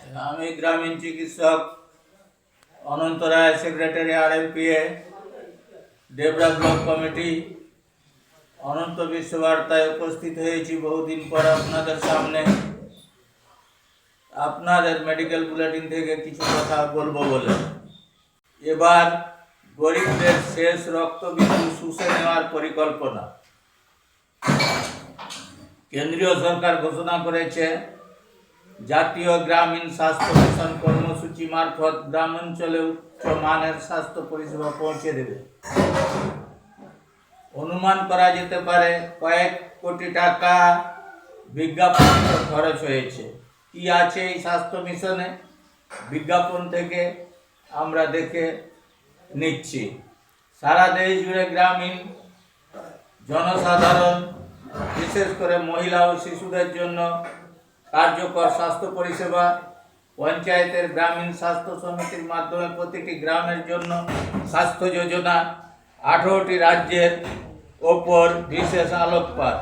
আমি গ্রামীণ চিকিৎসক Ananta Roy, secretary RMPA, Debra block committee, Ananta বিশ্ববার্তায় উপস্থিত হয়েছি বহুদিন পর আপনাদের সামনে। আপনাদের মেডিকেল বুলেটিন থেকে কিছু কথা বলবো বলে। এবার গরিবদের শেষ রক্তবিন্দু শুষে নেওয়ার পরিকল্পনা। কেন্দ্রীয় সরকার ঘোষণা করেছে জাতীয় গ্রামীণ স্বাস্থ্য মিশন কর্মসূচি মারফত গ্রামাঞ্চলে উচ্চ মানের স্বাস্থ্য পরিষেবা পৌঁছে দেবে। অনুমান করা যেতে পারে কয়েক কোটি টাকা বিজ্ঞাপন খরচ হয়েছে। কি আছে এই স্বাস্থ্য মিশনে, বিজ্ঞাপন থেকে আমরা দেখে নিচ্ছি। সারা দেশ জুড়ে গ্রামীণ জনসাধারণ, বিশেষ করে মহিলা ও শিশুদের জন্য কার্যকর স্বাস্থ্য পরিষেবা। পঞ্চায়েতের গ্রামীণ স্বাস্থ্য সমিতির মাধ্যমে প্রতিটি গ্রামের জন্য স্বাস্থ্য যোজনা। 18টি রাজ্যের ওপর বিশেষ আলোকপাত।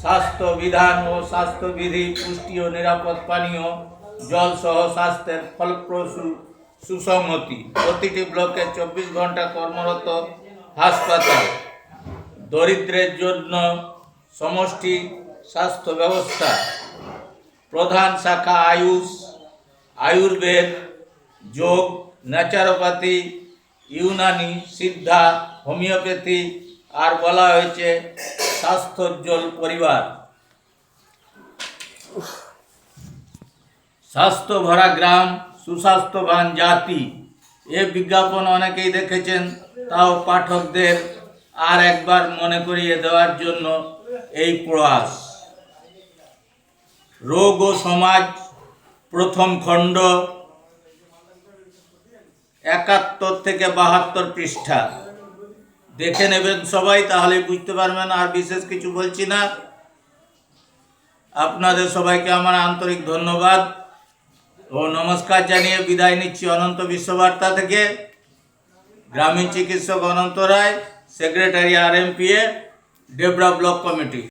স্বাস্থ্য বিধান ও স্বাস্থ্যবিধি, পুষ্টি ও নিরাপদ পানীয় জল সহ স্বাস্থ্যের ফলপ্রসূ সুসংহতি। প্রতিটি ব্লকে 24 ঘন্টা কর্মরত হাসপাতাল। দরিদ্রের জন্য সমষ্টি স্বাস্থ্য ব্যবস্থা। প্রধান শাখা আয়ুষ, আয়ুর্বেদ, যোগ, ন্যাচারোপ্যাথি, ইউনানি, সিদ্ধা, হোমিওপ্যাথি, আর বলা হয়েছে স্বাস্থ্যোজ্জ্বল পরিবার। স্বাস্থ্য ভরা গ্রাম, সুস্বাস্থ্যবান জাতি। এ বিজ্ঞাপন অনেকেই দেখেছেন, তাও পাঠকদের আর একবার মনে করিয়ে দেওয়ার জন্য এই প্রয়াস। রোগ ও সমাজ, প্রথম খণ্ড, 71 থেকে 72 পৃষ্ঠা দেখে নেবেন সবাই, তাহলে বুঝতে পারবেন। আর বিশেষ কিছু বলছি না। আপনাদের সবাইকে আমার আন্তরিক ধন্যবাদ ও নমস্কার জানিয়ে বিদায় নিচ্ছি অনন্ত বিশ্ববার্তা থেকে। গ্রামীণ চিকিৎসক Ananta Roy, secretary RMPA, Debra block committee.